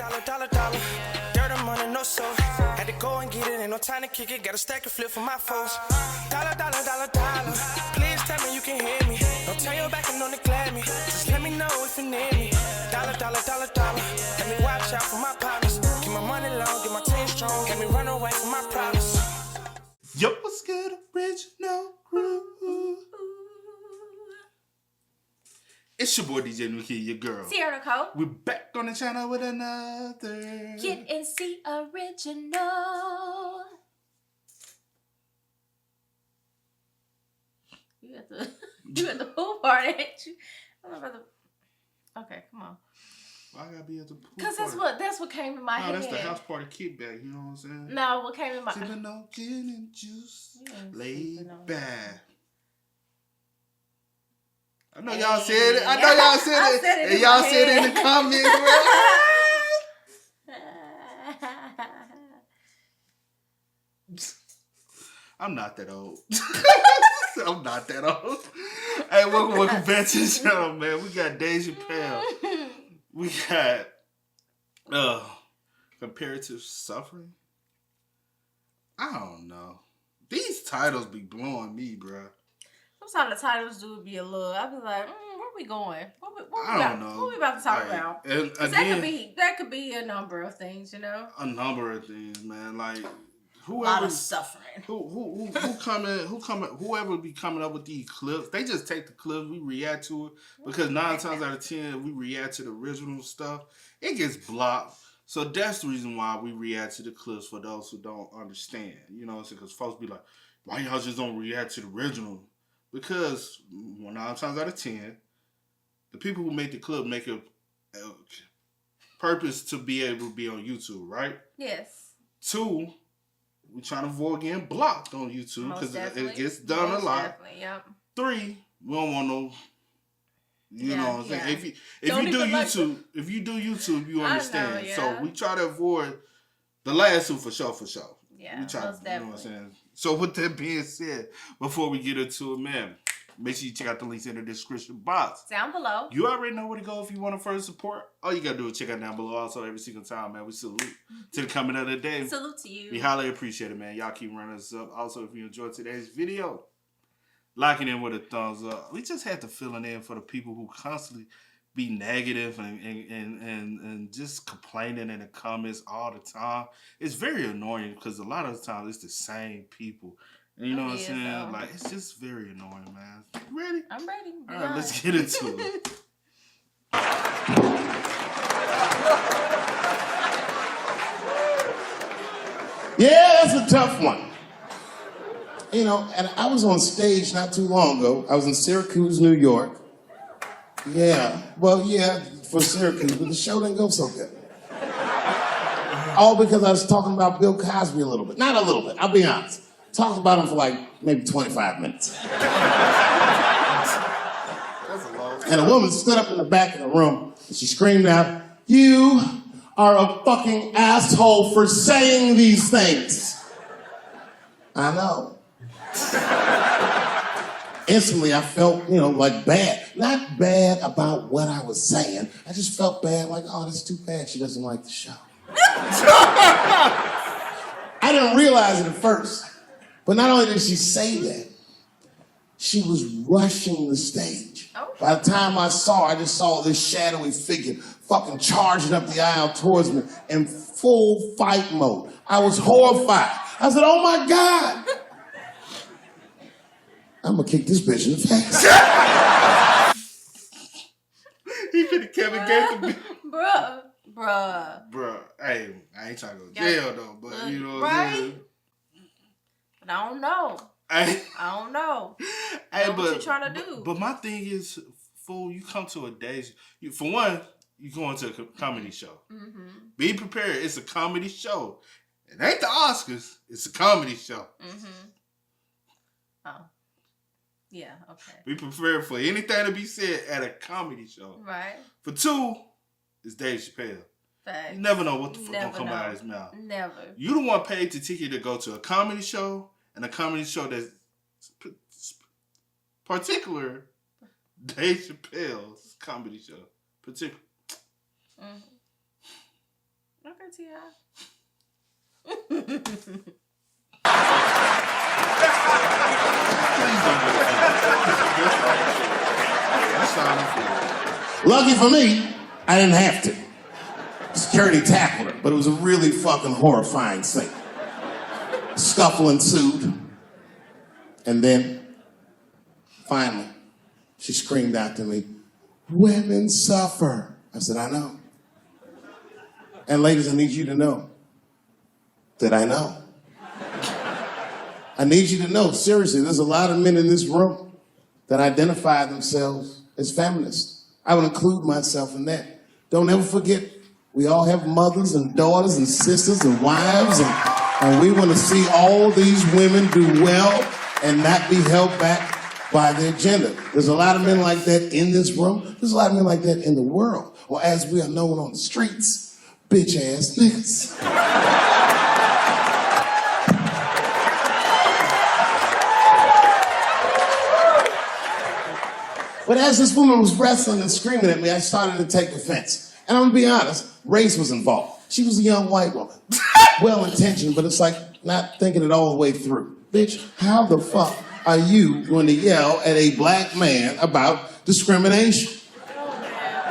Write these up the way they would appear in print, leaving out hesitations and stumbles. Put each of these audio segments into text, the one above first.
dollar. Dirt and money, no soul. Had to go and get it, ain't no time to kick it. Got a stack of flip for my foes. Dollar. Please tell me you can hear me. Don't turn your back and don't neglect me. Just let me know if you need me. Dollar. Let me watch out for my partners. Keep my money long, get my team strong. Let me run away from my problems. Yo, what's good, original crew? It's your boy DJ New Kid, your girl. Sierra Nicole. We're back on the channel with another Kid and C original. You at the pool party, ain't you? I'm about to. Okay, come on. Why I gotta be at the pool Because party? that's what came in my head. That's the house party kickback, you know what I'm saying? No, what came in my head? Sipping on gin and juice, laid back. I know y'all said it. I know y'all said it. And y'all said it in the comments. I'm not that old. I'm not that old. Hey, welcome back to the channel, man. We got Dave Chappelle. We got comparative suffering. I don't know. These titles be blowing me, bro. Sometimes the titles do be a little. I be like, where we going? I don't know. What we about to talk about? And again, that could be a number of things, you know. A number of things, man. Like whoever, a lot of suffering. Whoever be coming up with these clips, they just take the clips, we react to it because 9 times out of 10 we react to the original stuff. It gets blocked. So that's the reason why we react to the clips for those who don't understand. You know what I'm saying? Because folks be like, why y'all just don't react to the original? Because 9 times out of 10, the people who make the clip make a purpose to be able to be on YouTube, right? Yes. 2, we trying to avoid getting blocked on YouTube because it gets done a lot. Definitely, yep. 3, we don't want no. You know what I'm saying? If you do YouTube, you understand. Know, yeah. So we try to avoid the last 2 for sure. Yeah, we try most to, definitely. You know what I'm saying? So with that being said, before we get into it, man, make sure you check out the links in the description box. Down below. You already know where to go if you want to further support. All you got to do is check out down below. Also, every single time, man, we salute to the coming of the day. Salute to you. We highly appreciate it, man. Y'all keep running us up. Also, if you enjoyed today's video, locking in with a thumbs up. We just had to fill in for the people who constantly be negative and just complaining in the comments all the time. It's very annoying because a lot of the times it's the same people. And you know what I'm saying? Though. Like, it's just very annoying, man. You ready? I'm ready. All right, let's get into it. Yeah, that's a tough one. You know, and I was on stage not too long ago. I was in Syracuse, New York. Yeah, well, yeah, for Syracuse, but the show didn't go so good. All because I was talking about Bill Cosby a little bit. Not a little bit, I'll be honest. Talked about him for like maybe 25 minutes. And a woman stood up in the back of the room and she screamed out, "You are a fucking asshole for saying these things." I know. Instantly, I felt, like bad. Not bad about what I was saying. I just felt bad, like, oh, that's too bad she doesn't like the show. I didn't realize it at first. But not only did she say that, she was rushing the stage. Oh. By the time I saw her, I just saw this shadowy figure fucking charging up the aisle towards me in full fight mode. I was horrified. I said, oh my God. I'm gonna kick this bitch in the face. He finna Kevin Gates. Bruh. Hey, I ain't trying to go to jail though, but you know what I'm saying? But I don't know. I don't know. Hey, what you trying to do? But my thing is, fool, you come to a day. For one, you going to a comedy show. Mm-hmm. Be prepared. It's a comedy show. It ain't the Oscars. It's a comedy show. Mm-hmm. Oh. Yeah, okay. Be prepared for anything to be said at a comedy show. Right. For 2, it's Dave Chappelle. Facts. You never know what the fuck gonna come out of his mouth. Never. You the one paid the ticket to go to a comedy show and a comedy show that's particular Dave Chappelle's comedy show. Particular. Mm-hmm. ahead, T.I. Lucky for me, I didn't have to. Security tackled her, but it was a really fucking horrifying scene. Scuffle ensued. And then, finally, she screamed out to me, "Women suffer." I said, "I know." And ladies, I need you to know that I know. I need you to know, seriously, there's a lot of men in this room that identify themselves as feminists. I would include myself in that. Don't ever forget, we all have mothers and daughters and sisters and wives, and we want to see all these women do well and not be held back by the agenda. There's a lot of men like that in this room. There's a lot of men like that in the world. Or as we are known on the streets, bitch-ass niggas. But as this woman was wrestling and screaming at me, I started to take offense. And I'm gonna be honest, race was involved. She was a young white woman. Well-intentioned, but it's like not thinking it all the way through. Bitch, how the fuck are you going to yell at a black man about discrimination?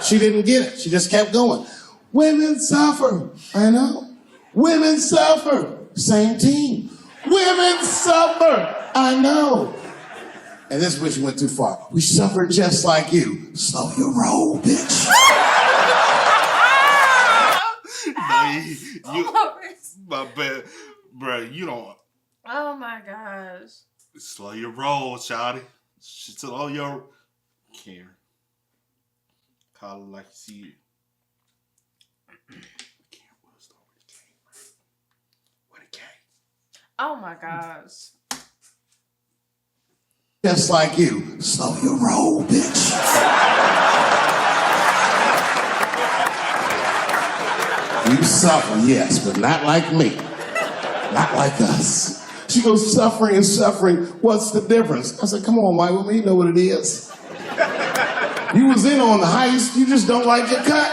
She didn't get it. She just kept going. Women suffer. I know. Women suffer. Same team. Women suffer. I know. And this is where she went too far. We suffer just like you. Slow your roll, bitch. My bad, bro. You don't. Oh my gosh. Slow your roll, shawty. Slow your. Karen. Call it like you see it. Karen was always came. What a came. Oh my gosh. Just like you. Slow your roll, bitch. You suffer, yes, but not like me. Not like us. She goes, suffering and suffering, what's the difference? I said, come on, white woman, you know what it is. You was in on the heist, you just don't like your cut.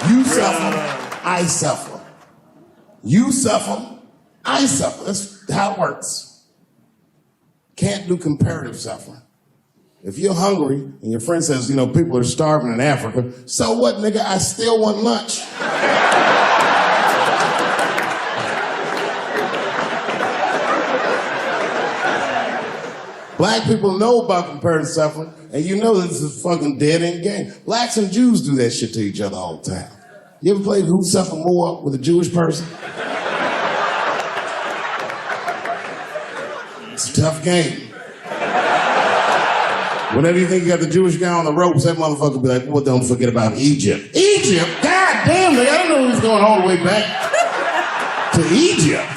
You suffer, I suffer. You suffer, I suffer. That's how it works. Can't do comparative suffering. If you're hungry and your friend says, you know, people are starving in Africa, so what, nigga? I still want lunch. Black people know about comparative suffering, and you know this is a fucking dead-end game. Blacks and Jews do that shit to each other all the time. You ever played Who Suffer More with a Jewish person? It's a tough game. Whenever you think you got the Jewish guy on the ropes, that motherfucker will be like, well, don't forget about Egypt. Egypt? God damn, nigga, I didn't know he was going all the way back to Egypt.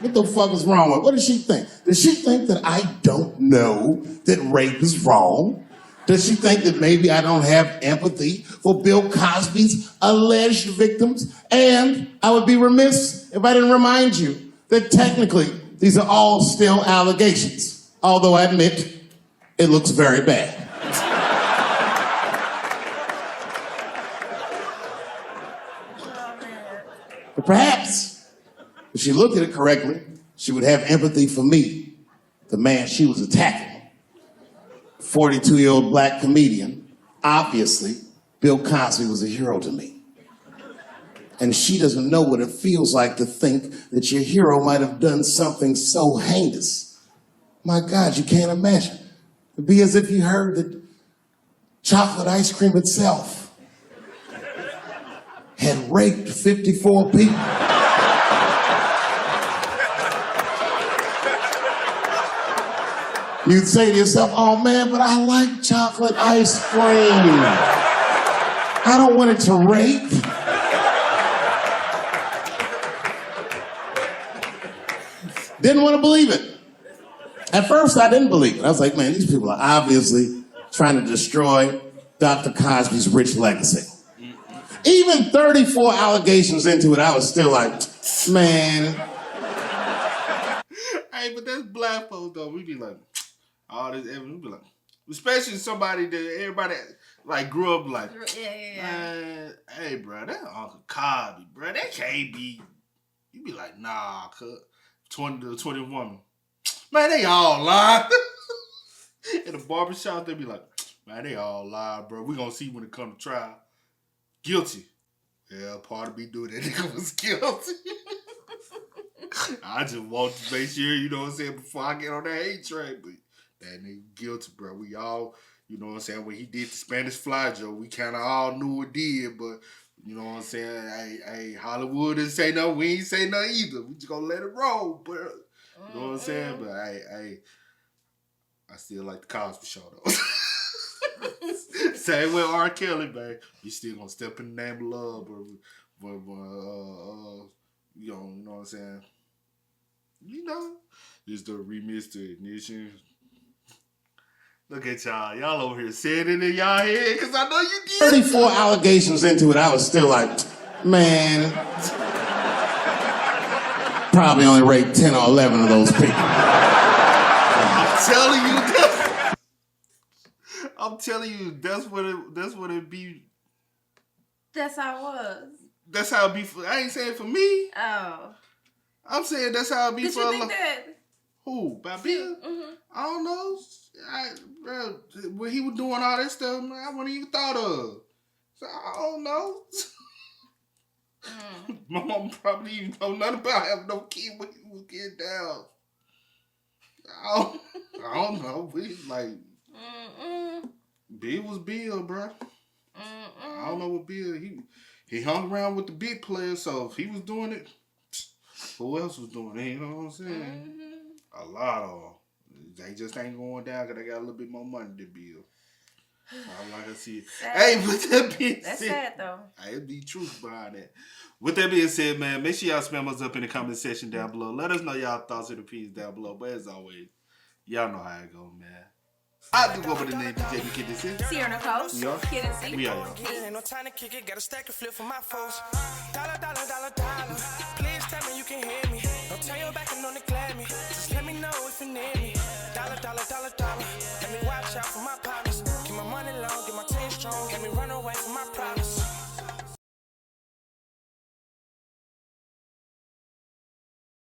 What the fuck is wrong with her? What does she think? Does she think that I don't know that rape is wrong? Does she think that maybe I don't have empathy for Bill Cosby's alleged victims? And I would be remiss if I didn't remind you that technically these are all still allegations, although I admit it looks very bad. But perhaps, if she looked at it correctly, she would have empathy for me, the man she was attacking. 42-year-old black comedian. Obviously, Bill Cosby was a hero to me. And she doesn't know what it feels like to think that your hero might have done something so heinous. My God, you can't imagine. It'd be as if you heard that chocolate ice cream itself had raped 54 people. You'd say to yourself, oh man, but I like chocolate ice cream. I don't want it to rape. Didn't want to believe it. At first, I didn't believe it. I was like, man, these people are obviously trying to destroy Dr. Cosby's rich legacy. Even 34 allegations into it, I was still like, man. Hey, but that's black folks though. We be like, all this evidence. We be like, especially somebody that everybody like grew up like, Yeah. man, hey, bro, that Uncle Cobby, bro, that can't be. You be like, nah, cuz 20 to 21. Man, they all lie. In the barbershop, they be like, man, they all lie, bro. We gonna see when it come to trial. Guilty. Yeah, part of me doing that nigga was guilty. I just want to make sure, you know what I'm saying, before I get on that hate train. But that nigga guilty, bro. We all, you know what I'm saying, when he did the Spanish fly joke, we kind of all knew it did, but you know what I'm saying? Hey, Hollywood didn't say nothing. We ain't say nothing either. We just gonna let it roll, bro. You know what I'm saying? But hey, I still like the Cosby Show though. Same with R. Kelly, man. You still gonna step in the name of love, but you know what I'm saying? You know, this the remix to Ignition. Look at y'all. Y'all over here saying it in y'all head because I know you did. 34 allegations into it, I was still like, man, probably only rate 10 or 11 of those people. I'm telling you, that's what it be. That's how it was. That's how it be for. I ain't saying for me. Oh. I'm saying that's how it be Did for. you think that? Who? By Bill? Mm-hmm. I don't know. Bro, when he was doing all that stuff, man, I wouldn't even thought of. So I don't know. My mom probably even know nothing about having no kid when he was getting down. I don't know. We like Bill was Bill, bro. I don't know what Bill. He hung around with the big players, so if he was doing it, who else was doing it? You know what I'm saying? A lot of them. They just ain't going down because they got a little bit more money than Bill. I like to see it. Hey, with that being That's said, sad though. It'd be truth behind that. With that being said, man, make sure y'all spam us up in the comment section down below. Let us know y'all thoughts and opinions down below. But as always, y'all know how it go, man. I do go by the name DJ Kid and C. Sierra Nicole. Yeah. Kid and C. We are y'all. Ain't no time to kick it, got a stack of flip for my folks. Dollar. Please tell me you can hear me. Don't turn your back and don't neglect me. Just let me know if you need me. Dollar. Let me watch.